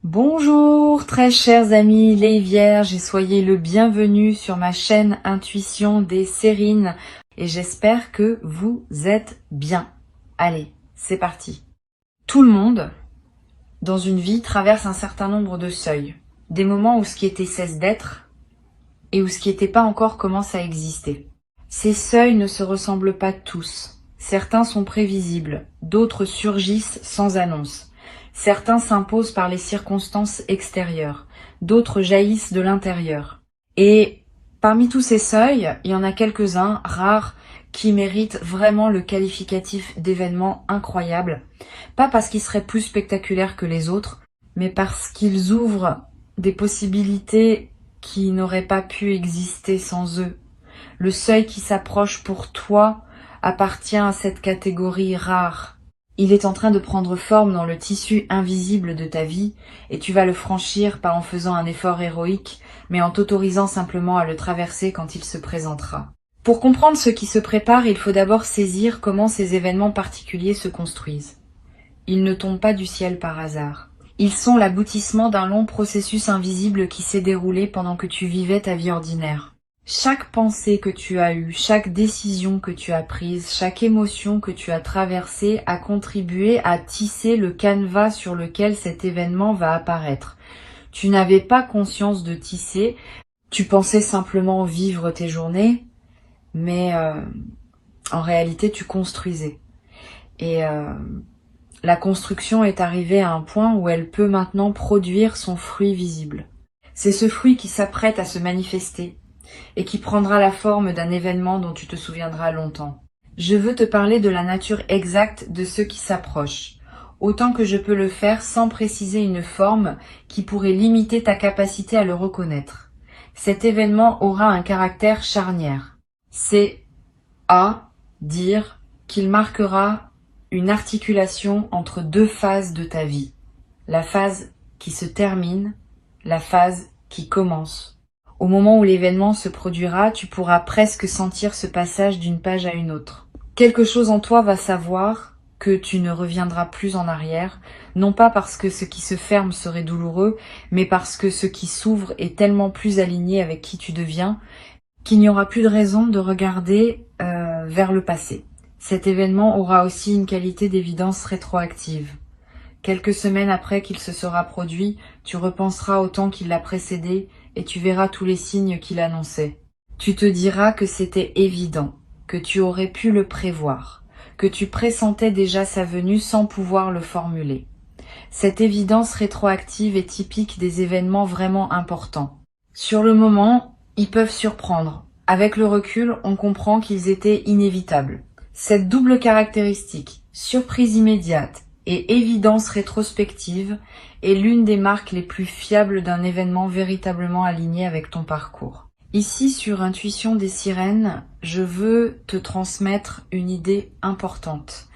Bonjour très chers amis les vierges et soyez le bienvenu sur ma chaîne Intuition des Sérines et j'espère que vous êtes bien. Allez, c'est parti. Tout le monde, dans une vie, traverse un certain nombre de seuils. Des moments où ce qui était cesse d'être et où ce qui n'était pas encore commence à exister. Ces seuils ne se ressemblent pas tous. Certains sont prévisibles, d'autres surgissent sans annonce. Certains s'imposent par les circonstances extérieures, d'autres jaillissent de l'intérieur. Et parmi tous ces seuils, il y en a quelques-uns, rares, qui méritent vraiment le qualificatif d'événements incroyables. Pas parce qu'ils seraient plus spectaculaires que les autres, mais parce qu'ils ouvrent des possibilités qui n'auraient pas pu exister sans eux. Le seuil qui s'approche pour toi appartient à cette catégorie rare. Il est en train de prendre forme dans le tissu invisible de ta vie et tu vas le franchir pas en faisant un effort héroïque, mais en t'autorisant simplement à le traverser quand il se présentera. Pour comprendre ce qui se prépare, il faut d'abord saisir comment ces événements particuliers se construisent. Ils ne tombent pas du ciel par hasard. Ils sont l'aboutissement d'un long processus invisible qui s'est déroulé pendant que tu vivais ta vie ordinaire. Chaque pensée que tu as eue, chaque décision que tu as prise, chaque émotion que tu as traversée a contribué à tisser le canevas sur lequel cet événement va apparaître. Tu n'avais pas conscience de tisser, tu pensais simplement vivre tes journées, mais en réalité tu construisais. Et la construction est arrivée à un point où elle peut maintenant produire son fruit visible. C'est ce fruit qui s'apprête à se manifester et qui prendra la forme d'un événement dont tu te souviendras longtemps. Je veux te parler de la nature exacte de ce qui s'approche, autant que je peux le faire sans préciser une forme qui pourrait limiter ta capacité à le reconnaître. Cet événement aura un caractère charnière. C'est à dire qu'il marquera une articulation entre deux phases de ta vie. La phase qui se termine, la phase qui commence. Au moment où l'événement se produira, tu pourras presque sentir ce passage d'une page à une autre. Quelque chose en toi va savoir que tu ne reviendras plus en arrière, non pas parce que ce qui se ferme serait douloureux, mais parce que ce qui s'ouvre est tellement plus aligné avec qui tu deviens, qu'il n'y aura plus de raison de regarder vers le passé. Cet événement aura aussi une qualité d'évidence rétroactive. Quelques semaines après qu'il se sera produit, tu repenseras au temps qui l'a précédé et tu verras tous les signes qu'il annonçait. Tu te diras que c'était évident, que tu aurais pu le prévoir, que tu pressentais déjà sa venue sans pouvoir le formuler. Cette évidence rétroactive est typique des événements vraiment importants. Sur le moment, ils peuvent surprendre. Avec le recul, on comprend qu'ils étaient inévitables. Cette double caractéristique, surprise immédiate et évidence rétrospective, est l'une des marques les plus fiables d'un événement véritablement aligné avec ton parcours. Ici, sur Intuition des Sirènes, je veux te transmettre une idée importante.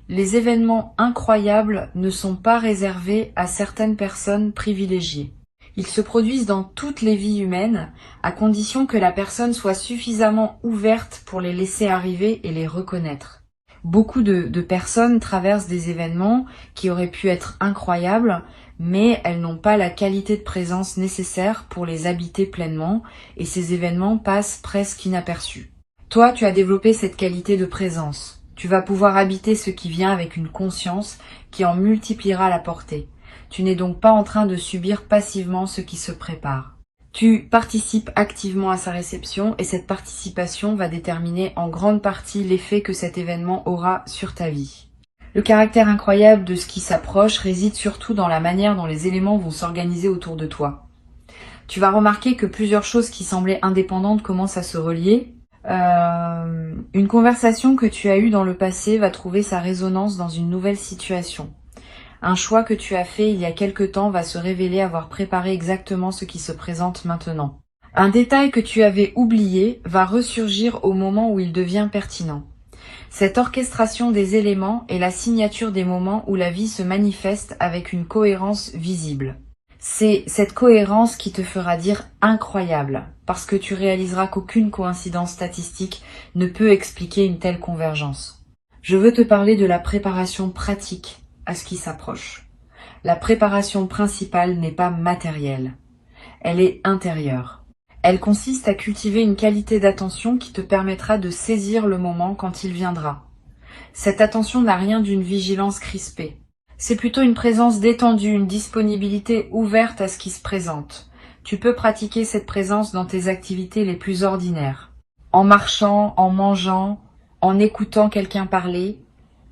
Les événements incroyables ne sont pas réservés à certaines personnes privilégiées. Ils se produisent dans toutes les vies humaines, à condition que la personne soit suffisamment ouverte pour les laisser arriver et les reconnaître. Beaucoup de personnes traversent des événements qui auraient pu être incroyables, mais elles n'ont pas la qualité de présence nécessaire pour les habiter pleinement, et ces événements passent presque inaperçus. Toi, tu as développé cette qualité de présence. Tu vas pouvoir habiter ce qui vient avec une conscience qui en multipliera la portée. Tu n'es donc pas en train de subir passivement ce qui se prépare. Tu participes activement à sa réception et cette participation va déterminer en grande partie l'effet que cet événement aura sur ta vie. Le caractère incroyable de ce qui s'approche réside surtout dans la manière dont les éléments vont s'organiser autour de toi. Tu vas remarquer que plusieurs choses qui semblaient indépendantes commencent à se relier. Une conversation que tu as eue dans le passé va trouver sa résonance dans une nouvelle situation. Un choix que tu as fait il y a quelque temps va se révéler avoir préparé exactement ce qui se présente maintenant. Un détail que tu avais oublié va ressurgir au moment où il devient pertinent. Cette orchestration des éléments est la signature des moments où la vie se manifeste avec une cohérence visible. C'est cette cohérence qui te fera dire incroyable, parce que tu réaliseras qu'aucune coïncidence statistique ne peut expliquer une telle convergence. Je veux te parler de la préparation pratique à ce qui s'approche. La préparation principale n'est pas matérielle, elle est intérieure. Elle consiste à cultiver une qualité d'attention qui te permettra de saisir le moment quand il viendra. Cette attention n'a rien d'une vigilance crispée. C'est plutôt une présence détendue, une disponibilité ouverte à ce qui se présente. Tu peux pratiquer cette présence dans tes activités les plus ordinaires. En marchant, en mangeant, en écoutant quelqu'un parler.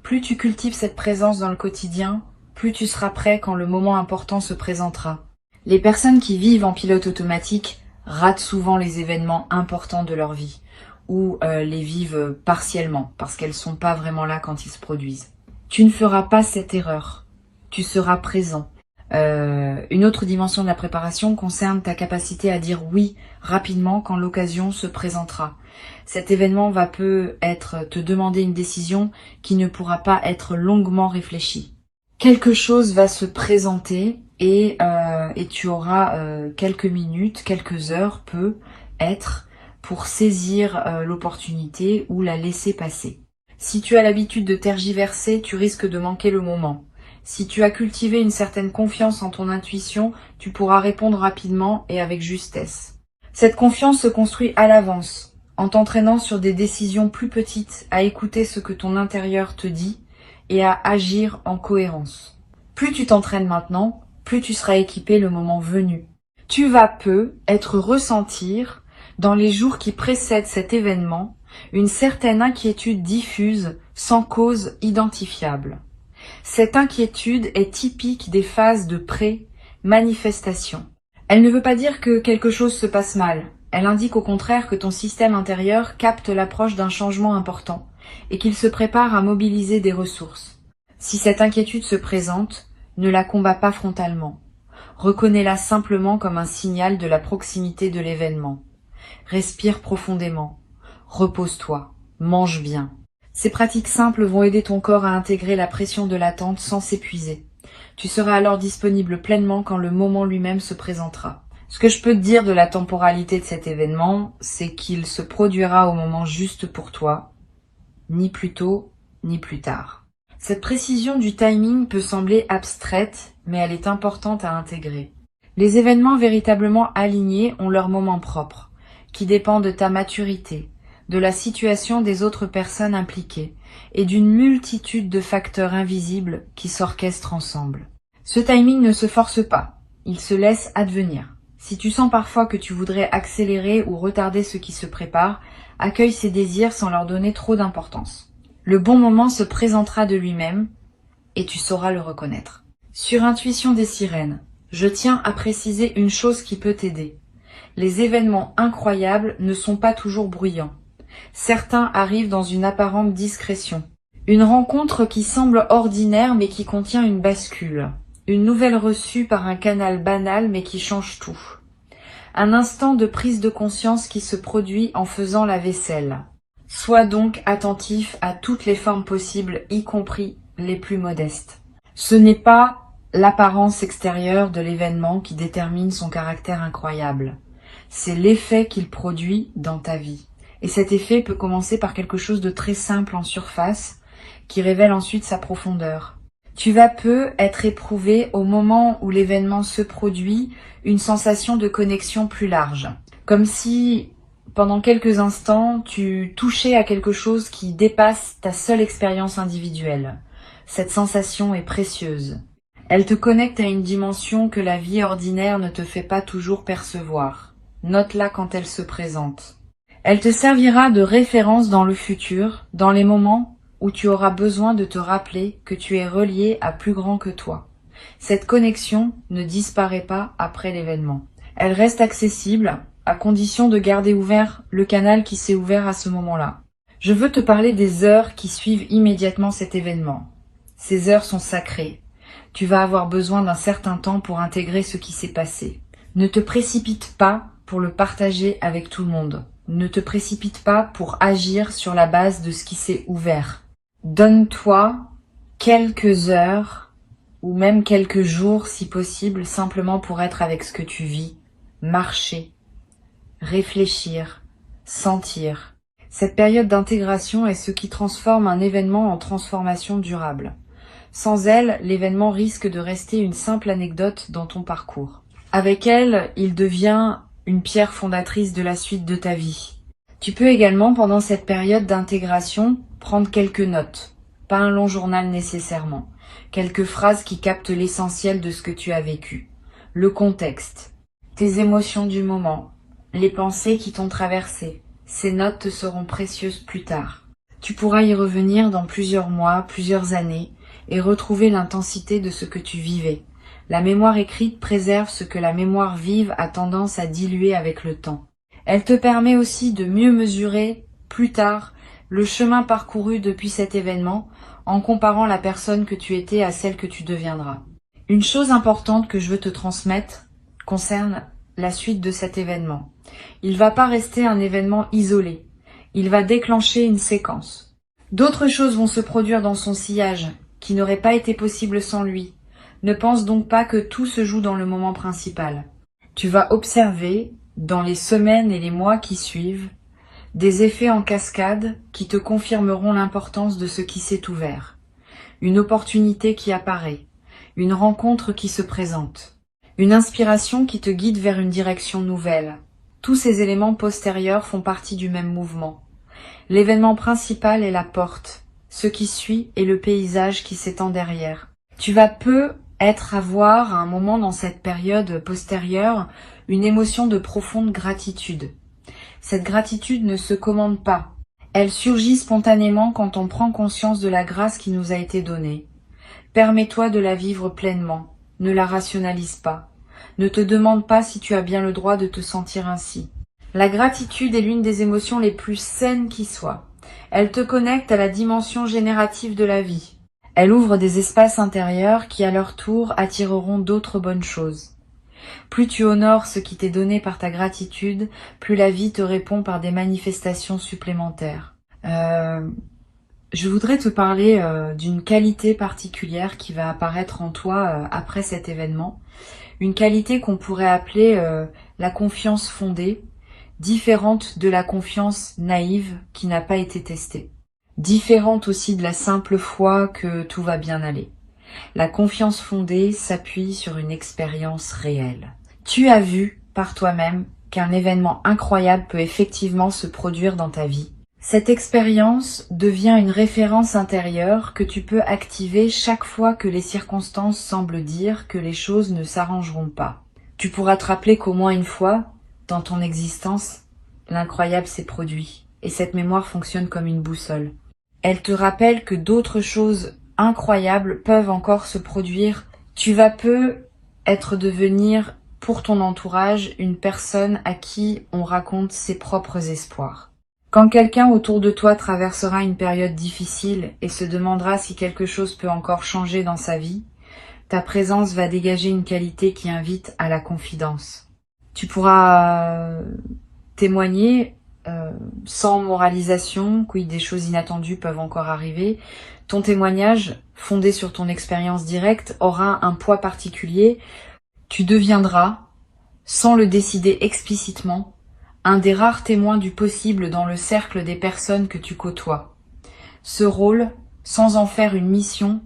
Plus tu cultives cette présence dans le quotidien, plus tu seras prêt quand le moment important se présentera. Les personnes qui vivent en pilote automatique ratent souvent les événements importants de leur vie, ou les vivent partiellement, parce qu'elles sont pas vraiment là quand ils se produisent. Tu ne feras pas cette erreur, tu seras présent. Une autre dimension de la préparation concerne ta capacité à dire oui rapidement quand l'occasion se présentera. Cet événement va peut-être te demander une décision qui ne pourra pas être longuement réfléchie. Quelque chose va se présenter et tu auras quelques minutes, quelques heures, peut être, pour saisir l'opportunité ou la laisser passer. Si tu as l'habitude de tergiverser, tu risques de manquer le moment. Si tu as cultivé une certaine confiance en ton intuition, tu pourras répondre rapidement et avec justesse. Cette confiance se construit à l'avance, en t'entraînant sur des décisions plus petites, à écouter ce que ton intérieur te dit et à agir en cohérence. Plus tu t'entraînes maintenant, plus tu seras équipé le moment venu. Tu vas être ressentir, dans les jours qui précèdent cet événement, une certaine inquiétude diffuse, sans cause identifiable. Cette inquiétude est typique des phases de pré-manifestation. Elle ne veut pas dire que quelque chose se passe mal. Elle indique au contraire que ton système intérieur capte l'approche d'un changement important et qu'il se prépare à mobiliser des ressources. Si cette inquiétude se présente, ne la combats pas frontalement. Reconnais-la simplement comme un signal de la proximité de l'événement. Respire profondément. Repose-toi. Mange bien. Ces pratiques simples vont aider ton corps à intégrer la pression de l'attente sans s'épuiser. Tu seras alors disponible pleinement quand le moment lui-même se présentera. Ce que je peux te dire de la temporalité de cet événement, c'est qu'il se produira au moment juste pour toi, ni plus tôt, ni plus tard. Cette précision du timing peut sembler abstraite, mais elle est importante à intégrer. Les événements véritablement alignés ont leur moment propre, qui dépend de ta maturité, de la situation des autres personnes impliquées et d'une multitude de facteurs invisibles qui s'orchestrent ensemble. Ce timing ne se force pas, il se laisse advenir. Si tu sens parfois que tu voudrais accélérer ou retarder ce qui se prépare, accueille ces désirs sans leur donner trop d'importance. Le bon moment se présentera de lui-même et tu sauras le reconnaître. Sur Intuition des sirènes, je tiens à préciser une chose qui peut t'aider. Les événements incroyables ne sont pas toujours bruyants. Certains arrivent dans une apparente discrétion. Une rencontre qui semble ordinaire mais qui contient une bascule. Une nouvelle reçue par un canal banal mais qui change tout. Un instant de prise de conscience qui se produit en faisant la vaisselle. Sois donc attentif à toutes les formes possibles, y compris les plus modestes. Ce n'est pas l'apparence extérieure de l'événement qui détermine son caractère incroyable. C'est l'effet qu'il produit dans ta vie. Et cet effet peut commencer par quelque chose de très simple en surface, qui révèle ensuite sa profondeur. Tu vas être éprouvé au moment où l'événement se produit, une sensation de connexion plus large. Comme si, pendant quelques instants, tu touchais à quelque chose qui dépasse ta seule expérience individuelle. Cette sensation est précieuse. Elle te connecte à une dimension que la vie ordinaire ne te fait pas toujours percevoir. Note-la quand elle se présente. Elle te servira de référence dans le futur, dans les moments où tu auras besoin de te rappeler que tu es relié à plus grand que toi. Cette connexion ne disparaît pas après l'événement. Elle reste accessible, à condition de garder ouvert le canal qui s'est ouvert à ce moment-là. Je veux te parler des heures qui suivent immédiatement cet événement. Ces heures sont sacrées. Tu vas avoir besoin d'un certain temps pour intégrer ce qui s'est passé. Ne te précipite pas pour le partager avec tout le monde. Ne te précipite pas pour agir sur la base de ce qui s'est ouvert. Donne-toi quelques heures ou même quelques jours si possible, simplement pour être avec ce que tu vis, marcher, réfléchir, sentir. Cette période d'intégration est ce qui transforme un événement en transformation durable. Sans elle, l'événement risque de rester une simple anecdote dans ton parcours. Avec elle, il devient une pierre fondatrice de la suite de ta vie. Tu peux également, pendant cette période d'intégration, prendre quelques notes. Pas un long journal nécessairement. Quelques phrases qui captent l'essentiel de ce que tu as vécu. Le contexte, tes émotions du moment, les pensées qui t'ont traversé. Ces notes te seront précieuses plus tard. Tu pourras y revenir dans plusieurs mois, plusieurs années, et retrouver l'intensité de ce que tu vivais. La mémoire écrite préserve ce que la mémoire vive a tendance à diluer avec le temps. Elle te permet aussi de mieux mesurer, plus tard, le chemin parcouru depuis cet événement, en comparant la personne que tu étais à celle que tu deviendras. Une chose importante que je veux te transmettre concerne la suite de cet événement. Il ne va pas rester un événement isolé. Il va déclencher une séquence. D'autres choses vont se produire dans son sillage, qui n'auraient pas été possibles sans lui. Ne pense donc pas que tout se joue dans le moment principal. Tu vas observer, dans les semaines et les mois qui suivent, des effets en cascade qui te confirmeront l'importance de ce qui s'est ouvert. Une opportunité qui apparaît, une rencontre qui se présente, une inspiration qui te guide vers une direction nouvelle. Tous ces éléments postérieurs font partie du même mouvement. L'événement principal est la porte, ce qui suit est le paysage qui s'étend derrière. Tu vas avoir à un moment dans cette période postérieure une émotion de profonde gratitude. Cette gratitude ne se commande pas. Elle surgit spontanément quand on prend conscience de la grâce qui nous a été donnée. Permets-toi de la vivre pleinement. Ne la rationalise pas. Ne te demande pas si tu as bien le droit de te sentir ainsi. La gratitude est l'une des émotions les plus saines qui soient. Elle te connecte à la dimension générative de la vie. Elle ouvre des espaces intérieurs qui, à leur tour, attireront d'autres bonnes choses. Plus tu honores ce qui t'est donné par ta gratitude, plus la vie te répond par des manifestations supplémentaires. Je voudrais te parler d'une qualité particulière qui va apparaître en toi après cet événement. Une qualité qu'on pourrait appeler la confiance fondée, différente de la confiance naïve qui n'a pas été testée. Différente aussi de la simple foi que tout va bien aller. La confiance fondée s'appuie sur une expérience réelle. Tu as vu par toi-même qu'un événement incroyable peut effectivement se produire dans ta vie. Cette expérience devient une référence intérieure que tu peux activer chaque fois que les circonstances semblent dire que les choses ne s'arrangeront pas. Tu pourras te rappeler qu'au moins une fois, dans ton existence, l'incroyable s'est produit, et cette mémoire fonctionne comme une boussole. Elle te rappelle que d'autres choses incroyables peuvent encore se produire. Tu vas devenir pour ton entourage une personne à qui on raconte ses propres espoirs. Quand quelqu'un autour de toi traversera une période difficile et se demandera si quelque chose peut encore changer dans sa vie, ta présence va dégager une qualité qui invite à la confidence. Tu pourras témoigner sans moralisation, oui, des choses inattendues peuvent encore arriver. Ton témoignage, fondé sur ton expérience directe, aura un poids particulier. Tu deviendras, sans le décider explicitement, un des rares témoins du possible dans le cercle des personnes que tu côtoies. Ce rôle, sans en faire une mission,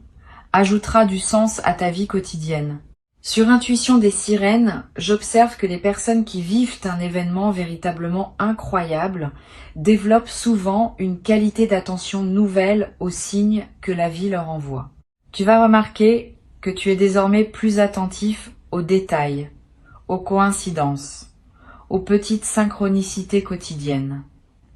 ajoutera du sens à ta vie quotidienne. Sur Intuition des sirènes, j'observe que les personnes qui vivent un événement véritablement incroyable développent souvent une qualité d'attention nouvelle aux signes que la vie leur envoie. Tu vas remarquer que tu es désormais plus attentif aux détails, aux coïncidences, aux petites synchronicités quotidiennes.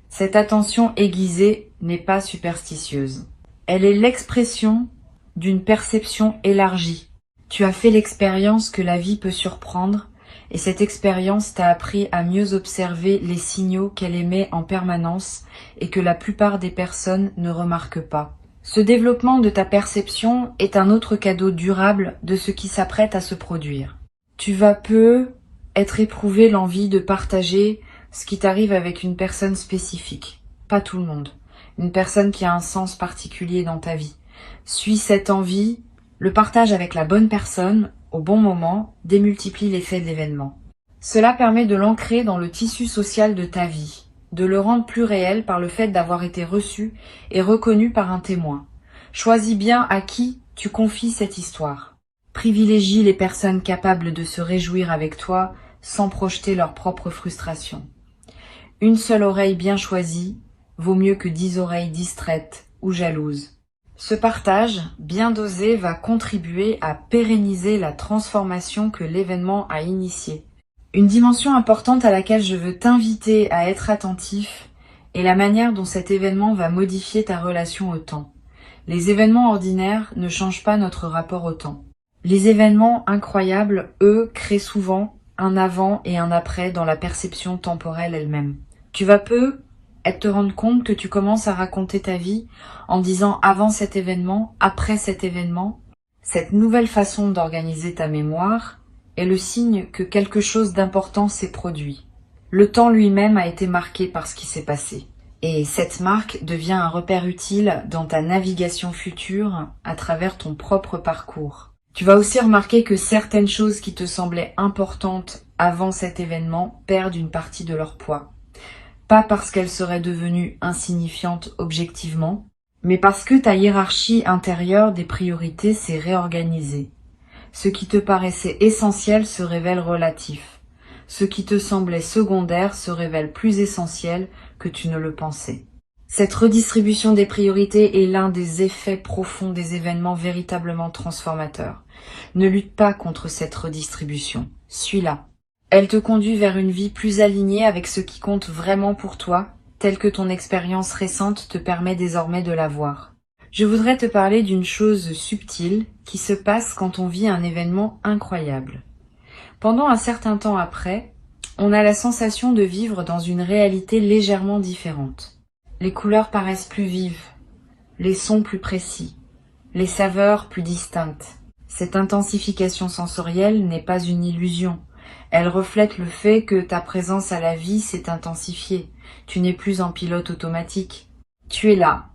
Cette attention aiguisée n'est pas superstitieuse. Elle est l'expression d'une perception élargie. Tu as fait l'expérience que la vie peut surprendre et cette expérience t'a appris à mieux observer les signaux qu'elle émet en permanence et que la plupart des personnes ne remarquent pas. Ce développement de ta perception est un autre cadeau durable de ce qui s'apprête à se produire. Tu vas être éprouvé l'envie de partager ce qui t'arrive avec une personne spécifique. Pas tout le monde. Une personne qui a un sens particulier dans ta vie. Suis cette envie. Le partage avec la bonne personne, au bon moment, démultiplie l'effet de l'événement. Cela permet de l'ancrer dans le tissu social de ta vie, de le rendre plus réel par le fait d'avoir été reçu et reconnu par un témoin. Choisis bien à qui Tu confies cette histoire. Privilégie les personnes capables de se réjouir avec toi sans projeter leur propre frustration. Une seule oreille bien choisie vaut mieux que 10 oreilles distraites ou jalouses. Ce partage, bien dosé, va contribuer à pérenniser la transformation que l'événement a initiée. Une dimension importante à laquelle je veux t'inviter à être attentif est la manière dont cet événement va modifier ta relation au temps. Les événements ordinaires ne changent pas notre rapport au temps. Les événements incroyables, eux, créent souvent un avant et un après dans la perception temporelle elle-même. Tu vas peu te rendre compte que tu commences à raconter ta vie en disant avant cet événement, après cet événement. Cette nouvelle façon d'organiser ta mémoire est le signe que quelque chose d'important s'est produit. Le temps lui-même a été marqué par ce qui s'est passé. Et cette marque devient un repère utile dans ta navigation future à travers ton propre parcours. Tu vas aussi remarquer que certaines choses qui te semblaient importantes avant cet événement perdent une partie de leur poids. Pas parce qu'elles seraient devenues insignifiantes objectivement, mais parce que ta hiérarchie intérieure des priorités s'est réorganisée. Ce qui te paraissait essentiel se révèle relatif. Ce qui te semblait secondaire se révèle plus essentiel que tu ne le pensais. Cette redistribution des priorités est l'un des effets profonds des événements véritablement transformateurs. Ne lutte pas contre cette redistribution. Suis-la. Elle te conduit vers une vie plus alignée avec ce qui compte vraiment pour toi, tel que ton expérience récente te permet désormais de la voir. Je voudrais te parler d'une chose subtile qui se passe quand on vit un événement incroyable. Pendant un certain temps après, on a la sensation de vivre dans une réalité légèrement différente. Les couleurs paraissent plus vives, les sons plus précis, les saveurs plus distinctes. Cette intensification sensorielle n'est pas une illusion. Elle reflète le fait que ta présence à la vie s'est intensifiée. Tu n'es plus en pilote automatique. Tu es là,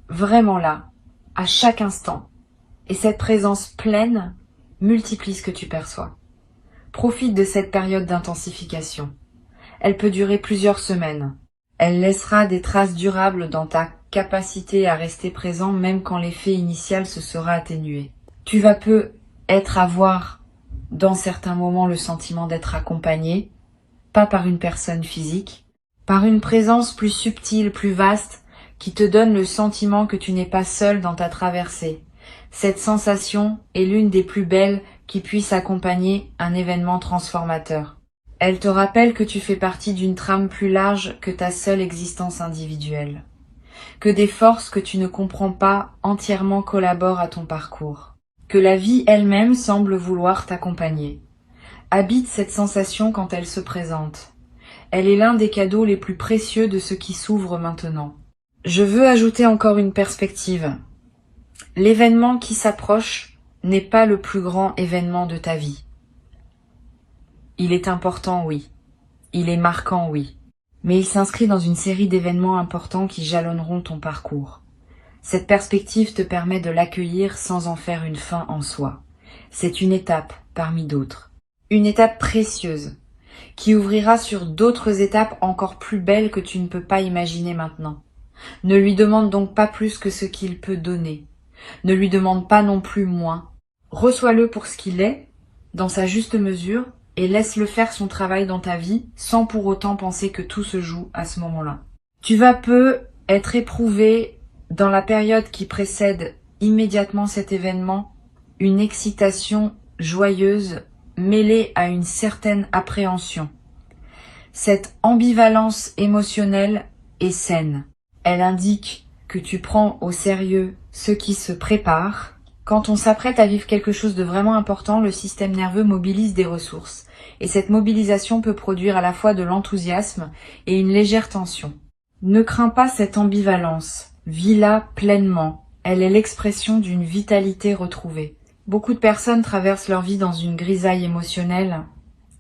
vraiment là, à chaque instant. Et cette présence pleine multiplie ce que tu perçois. Profite de cette période d'intensification. Elle peut durer plusieurs semaines. Elle laissera des traces durables dans ta capacité à rester présent même quand l'effet initial se sera atténué. Tu vas peu avoir dans certains moments le sentiment d'être accompagné, pas par une personne physique, par une présence plus subtile, plus vaste, qui te donne le sentiment que tu n'es pas seul dans ta traversée. Cette sensation est l'une des plus belles qui puisse accompagner un événement transformateur. Elle te rappelle que tu fais partie d'une trame plus large que ta seule existence individuelle, que des forces que tu ne comprends pas entièrement collaborent à ton parcours, que la vie elle-même semble vouloir t'accompagner. Habite cette sensation quand elle se présente. Elle est l'un des cadeaux les plus précieux de ce qui s'ouvre maintenant. Je veux ajouter encore une perspective. L'événement qui s'approche n'est pas le plus grand événement de ta vie. Il est important, oui. Il est marquant, oui. Mais il s'inscrit dans une série d'événements importants qui jalonneront ton parcours. Cette perspective te permet de l'accueillir sans en faire une fin en soi. C'est une étape parmi d'autres. Une étape précieuse, qui ouvrira sur d'autres étapes encore plus belles que tu ne peux pas imaginer maintenant. Ne lui demande donc pas plus que ce qu'il peut donner. Ne lui demande pas non plus moins. Reçois-le pour ce qu'il est, dans sa juste mesure, et laisse-le faire son travail dans ta vie, sans pour autant penser que tout se joue à ce moment-là. Tu vas peu être éprouvé dans la période qui précède immédiatement cet événement, une excitation joyeuse mêlée à une certaine appréhension. Cette ambivalence émotionnelle est saine. Elle indique que tu prends au sérieux ce qui se prépare. Quand on s'apprête à vivre quelque chose de vraiment important, le système nerveux mobilise des ressources. Et cette mobilisation peut produire à la fois de l'enthousiasme et une légère tension. Ne crains pas cette ambivalence. Vis-la pleinement. Elle est l'expression d'une vitalité retrouvée. Beaucoup de personnes traversent leur vie dans une grisaille émotionnelle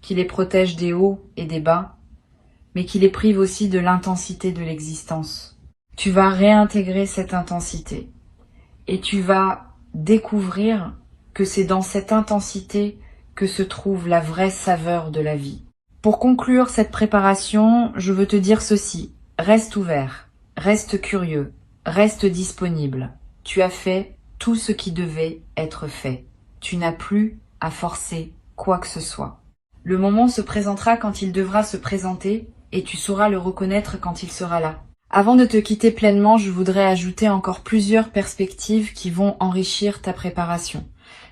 qui les protège des hauts et des bas, mais qui les prive aussi de l'intensité de l'existence. Tu vas réintégrer cette intensité et tu vas découvrir que c'est dans cette intensité que se trouve la vraie saveur de la vie. Pour conclure cette préparation, je veux te dire ceci. Reste ouvert, reste curieux, reste disponible. Tu as fait tout ce qui devait être fait. Tu n'as plus à forcer quoi que ce soit. Le moment se présentera quand il devra se présenter et tu sauras le reconnaître quand il sera là. Avant de te quitter pleinement, je voudrais ajouter encore plusieurs perspectives qui vont enrichir ta préparation.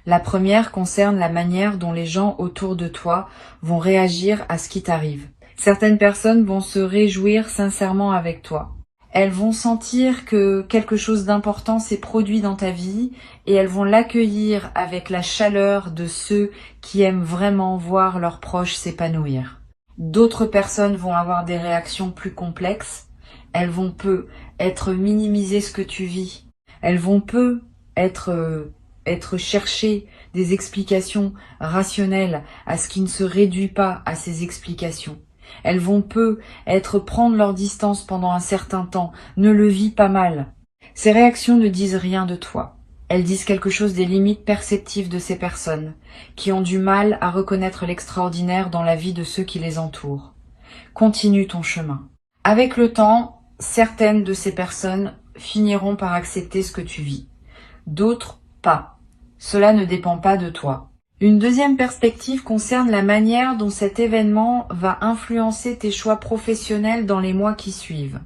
La première concerne la manière dont les gens autour de toi vont réagir à ce qui t'arrive. Certaines personnes vont se réjouir sincèrement avec toi. Elles vont sentir que quelque chose d'important s'est produit dans ta vie et elles vont l'accueillir avec la chaleur de ceux qui aiment vraiment voir leurs proches s'épanouir. D'autres personnes vont avoir des réactions plus complexes. Elles vont peu être minimiser ce que tu vis. Elles vont peu être chercher des explications rationnelles à ce qui ne se réduit pas à ces explications. Elles vont peu prendre leur distance pendant un certain temps. Ne le vis pas mal. Ces réactions ne disent rien de toi. Elles disent quelque chose des limites perceptives de ces personnes, qui ont du mal à reconnaître l'extraordinaire dans la vie de ceux qui les entourent. Continue ton chemin. Avec le temps, certaines de ces personnes finiront par accepter ce que tu vis. D'autres, pas. Cela ne dépend pas de toi. Une deuxième perspective concerne la manière dont cet événement va influencer tes choix professionnels dans les mois qui suivent.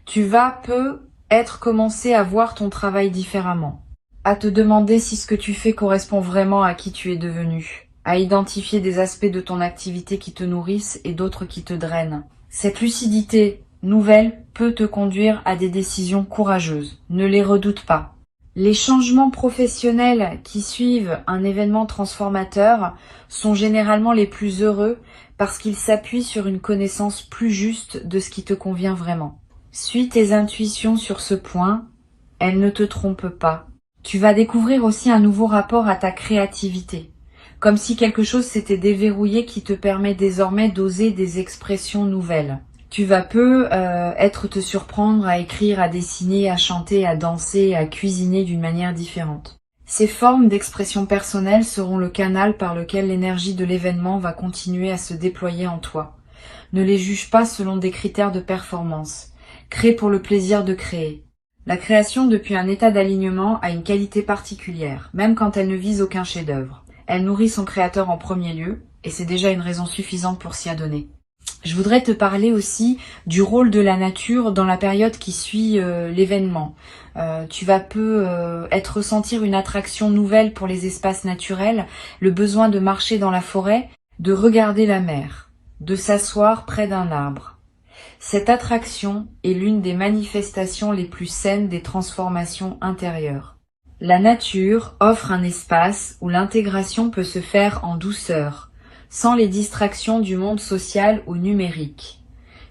Tu vas peut-être commencer à voir ton travail différemment, à te demander si ce que tu fais correspond vraiment à qui tu es devenu, à identifier des aspects de ton activité qui te nourrissent et d'autres qui te drainent. Cette lucidité nouvelle peut te conduire à des décisions courageuses. Ne les redoute pas. Les changements professionnels qui suivent un événement transformateur sont généralement les plus heureux parce qu'ils s'appuient sur une connaissance plus juste de ce qui te convient vraiment. Suis tes intuitions sur ce point, elles ne te trompent pas. Tu vas découvrir aussi un nouveau rapport à ta créativité, comme si quelque chose s'était déverrouillé qui te permet désormais d'oser des expressions nouvelles. Tu vas te surprendre à écrire, à dessiner, à chanter, à danser, à cuisiner d'une manière différente. Ces formes d'expression personnelle seront le canal par lequel l'énergie de l'événement va continuer à se déployer en toi. Ne les juge pas selon des critères de performance. Crée pour le plaisir de créer. La création depuis un état d'alignement a une qualité particulière, même quand elle ne vise aucun chef-d'œuvre. Elle nourrit son créateur en premier lieu, et c'est déjà une raison suffisante pour s'y adonner. Je voudrais te parler aussi du rôle de la nature dans la période qui suit l'événement. Tu vas ressentir une attraction nouvelle pour les espaces naturels, le besoin de marcher dans la forêt, de regarder la mer, de s'asseoir près d'un arbre. Cette attraction est l'une des manifestations les plus saines des transformations intérieures. La nature offre un espace où l'intégration peut se faire en douceur, sans les distractions du monde social ou numérique.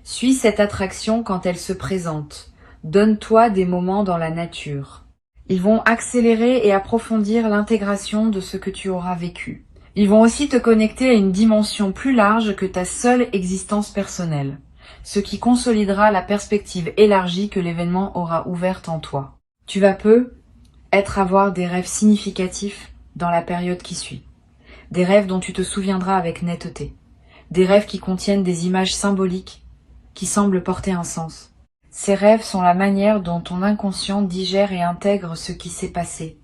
Suis cette attraction quand elle se présente. Donne-toi des moments dans la nature. Ils vont accélérer et approfondir l'intégration de ce que tu auras vécu. Ils vont aussi te connecter à une dimension plus large que ta seule existence personnelle, ce qui consolidera la perspective élargie que l'événement aura ouverte en toi. Tu vas avoir des rêves significatifs dans la période qui suit. Des rêves dont tu te souviendras avec netteté. Des rêves qui contiennent des images symboliques qui semblent porter un sens. Ces rêves sont la manière dont ton inconscient digère et intègre ce qui s'est passé.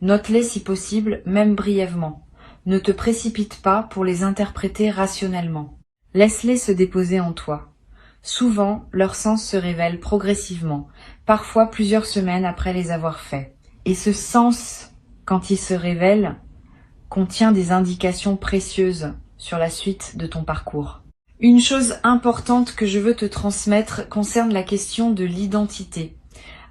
Note-les si possible, même brièvement. Ne te précipite pas pour les interpréter rationnellement. Laisse-les se déposer en toi. Souvent, leur sens se révèle progressivement, parfois plusieurs semaines après les avoir faits. Et ce sens, quand il se révèle, contient des indications précieuses sur la suite de ton parcours. Une chose importante que je veux te transmettre concerne la question de l'identité.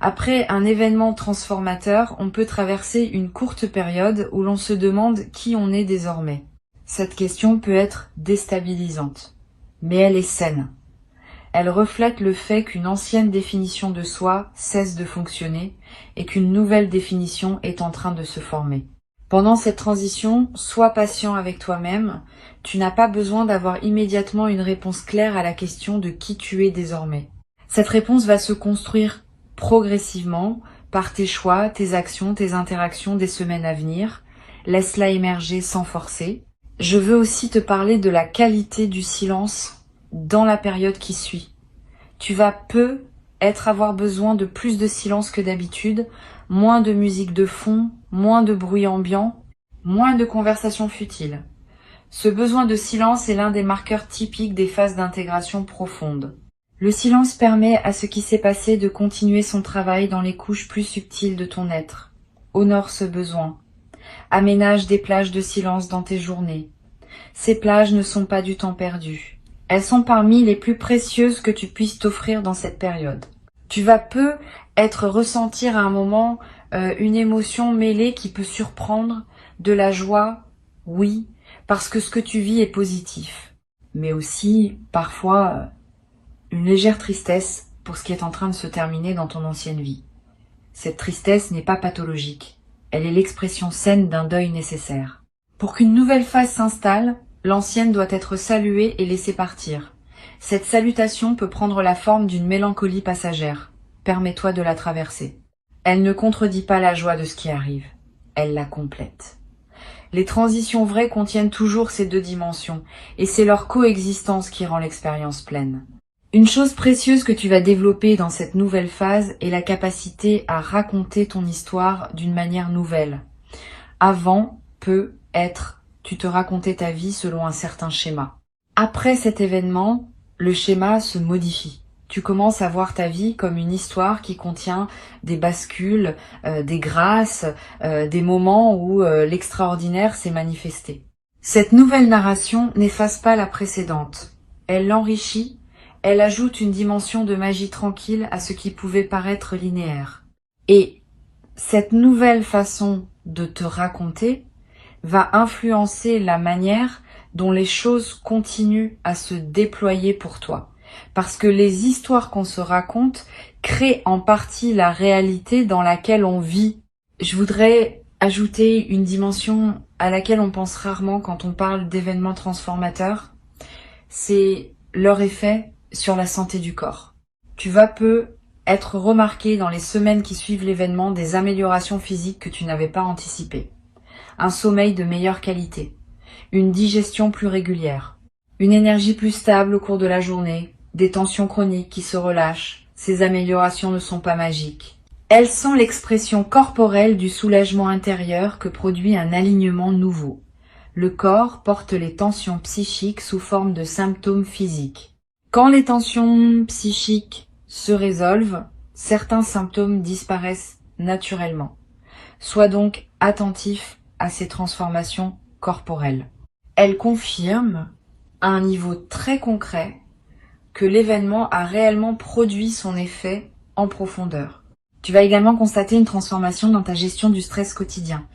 Après un événement transformateur, on peut traverser une courte période où l'on se demande qui on est désormais. Cette question peut être déstabilisante, mais elle est saine. Elle reflète le fait qu'une ancienne définition de soi cesse de fonctionner et qu'une nouvelle définition est en train de se former. Pendant cette transition, sois patient avec toi-même. Tu n'as pas besoin d'avoir immédiatement une réponse claire à la question de qui tu es désormais. Cette réponse va se construire progressivement par tes choix, tes actions, tes interactions des semaines à venir. Laisse-la émerger sans forcer. Je veux aussi te parler de la qualité du silence dans la période qui suit. Tu vas avoir besoin de plus de silence que d'habitude, moins de musique de fond, moins de bruit ambiant, moins de conversations futiles. Ce besoin de silence est l'un des marqueurs typiques des phases d'intégration profonde. Le silence permet à ce qui s'est passé de continuer son travail dans les couches plus subtiles de ton être. Honore ce besoin. Aménage des plages de silence dans tes journées. Ces plages ne sont pas du temps perdu. Elles sont parmi les plus précieuses que tu puisses t'offrir dans cette période. Tu vas ressentir à un moment une émotion mêlée qui peut surprendre, de la joie, oui, parce que ce que tu vis est positif, mais aussi parfois une légère tristesse pour ce qui est en train de se terminer dans ton ancienne vie. Cette tristesse n'est pas pathologique, elle est l'expression saine d'un deuil nécessaire. Pour qu'une nouvelle phase s'installe, l'ancienne doit être saluée et laissée partir. Cette salutation peut prendre la forme d'une mélancolie passagère. Permets-toi de la traverser. Elle ne contredit pas la joie de ce qui arrive, elle la complète. Les transitions vraies contiennent toujours ces deux dimensions, et c'est leur coexistence qui rend l'expérience pleine. Une chose précieuse que tu vas développer dans cette nouvelle phase est la capacité à raconter ton histoire d'une manière nouvelle. Avant, tu te racontais ta vie selon un certain schéma. Après cet événement, le schéma se modifie. Tu commences à voir ta vie comme une histoire qui contient des bascules, des grâces, des moments où l'extraordinaire s'est manifesté. Cette nouvelle narration n'efface pas la précédente. Elle l'enrichit, elle ajoute une dimension de magie tranquille à ce qui pouvait paraître linéaire. Et cette nouvelle façon de te raconter va influencer la manière dont les choses continuent à se déployer pour toi. Parce que les histoires qu'on se raconte créent en partie la réalité dans laquelle on vit. Je voudrais ajouter une dimension à laquelle on pense rarement quand on parle d'événements transformateurs. C'est leur effet sur la santé du corps. Tu vas être remarqué dans les semaines qui suivent l'événement des améliorations physiques que tu n'avais pas anticipées. Un sommeil de meilleure qualité, une digestion plus régulière, une énergie plus stable au cours de la journée, des tensions chroniques qui se relâchent. Ces améliorations ne sont pas magiques. Elles sont l'expression corporelle du soulagement intérieur que produit un alignement nouveau. Le corps porte les tensions psychiques sous forme de symptômes physiques. Quand les tensions psychiques se résolvent, certains symptômes disparaissent naturellement. Sois donc attentif à ces transformations corporelles. Elles confirment, à un niveau très concret, que l'événement a réellement produit son effet en profondeur. Tu vas également constater une transformation dans ta gestion du stress quotidien.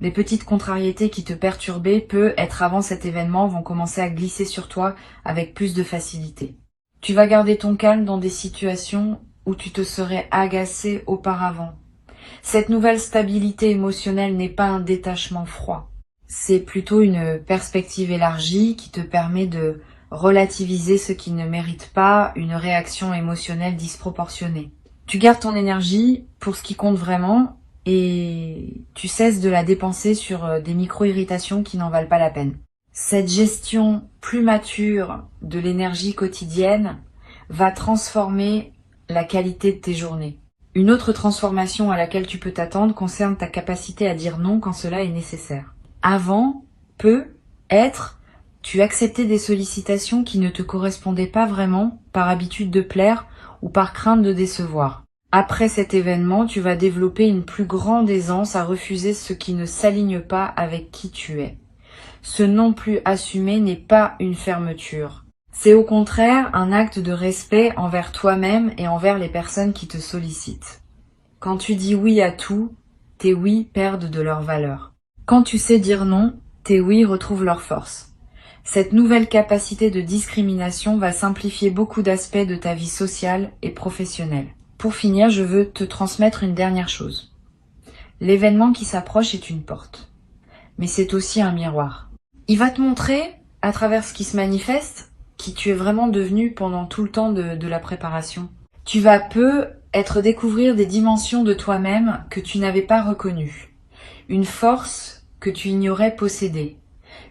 Les petites contrariétés qui te perturbaient peut-être avant cet événement vont commencer à glisser sur toi avec plus de facilité. Tu vas garder ton calme dans des situations où tu te serais agacé auparavant. Cette nouvelle stabilité émotionnelle n'est pas un détachement froid. C'est plutôt une perspective élargie qui te permet de relativiser ce qui ne mérite pas une réaction émotionnelle disproportionnée. Tu gardes ton énergie pour ce qui compte vraiment et tu cesses de la dépenser sur des micro-irritations qui n'en valent pas la peine. Cette gestion plus mature de l'énergie quotidienne va transformer la qualité de tes journées. Une autre transformation à laquelle tu peux t'attendre concerne ta capacité à dire non quand cela est nécessaire. Avant, tu acceptais des sollicitations qui ne te correspondaient pas vraiment par habitude de plaire ou par crainte de décevoir. Après cet événement, tu vas développer une plus grande aisance à refuser ce qui ne s'aligne pas avec qui tu es. Ce non plus assumé n'est pas une fermeture. C'est au contraire un acte de respect envers toi-même et envers les personnes qui te sollicitent. Quand tu dis oui à tout, tes oui perdent de leur valeur. Quand tu sais dire non, tes oui retrouvent leur force. Cette nouvelle capacité de discrimination va simplifier beaucoup d'aspects de ta vie sociale et professionnelle. Pour finir, je veux te transmettre une dernière chose. L'événement qui s'approche est une porte, mais c'est aussi un miroir. Il va te montrer, à travers ce qui se manifeste, qui tu es vraiment devenu pendant tout le temps de la préparation. Tu vas découvrir des dimensions de toi-même que tu n'avais pas reconnues. Une force que tu ignorais posséder.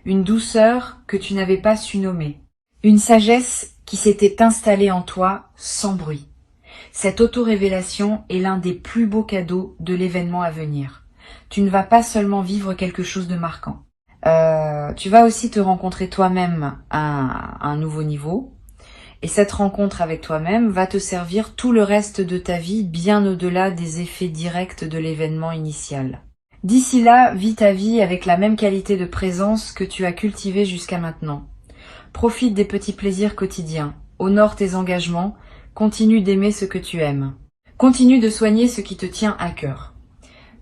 Une douceur que tu n'avais pas su nommer. Une sagesse qui s'était installée en toi sans bruit. Cette auto-révélation est l'un des plus beaux cadeaux de l'événement à venir. Tu ne vas pas seulement vivre quelque chose de marquant. Tu vas aussi te rencontrer toi-même à un nouveau niveau. Et cette rencontre avec toi-même va te servir tout le reste de ta vie, bien au-delà des effets directs de l'événement initial. D'ici là, vis ta vie avec la même qualité de présence que tu as cultivée jusqu'à maintenant. Profite des petits plaisirs quotidiens, honore tes engagements, continue d'aimer ce que tu aimes. Continue de soigner ce qui te tient à cœur.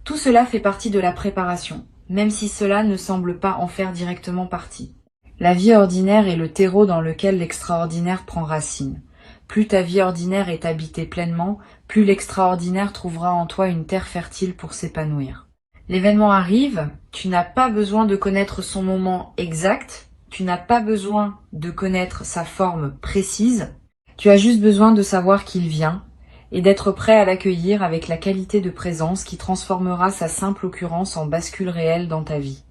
Tout cela fait partie de la préparation, même si cela ne semble pas en faire directement partie. La vie ordinaire est le terreau dans lequel l'extraordinaire prend racine. Plus ta vie ordinaire est habitée pleinement, plus l'extraordinaire trouvera en toi une terre fertile pour s'épanouir. L'événement arrive, tu n'as pas besoin de connaître son moment exact, tu n'as pas besoin de connaître sa forme précise, tu as juste besoin de savoir qu'il vient et d'être prêt à l'accueillir avec la qualité de présence qui transformera sa simple occurrence en bascule réelle dans ta vie.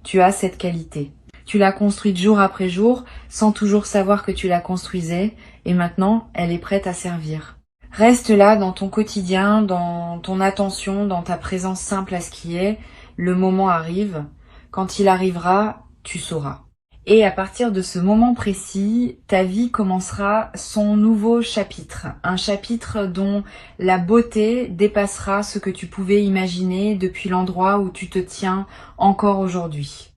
Tu as cette qualité. Tu l'as construite jour après jour, sans toujours savoir que tu la construisais, et maintenant, elle est prête à servir. Reste là dans ton quotidien, dans ton attention, dans ta présence simple à ce qui est. Le moment arrive. Quand il arrivera, tu sauras. Et à partir de ce moment précis, ta vie commencera son nouveau chapitre. Un chapitre dont la beauté dépassera ce que tu pouvais imaginer depuis l'endroit où tu te tiens encore aujourd'hui.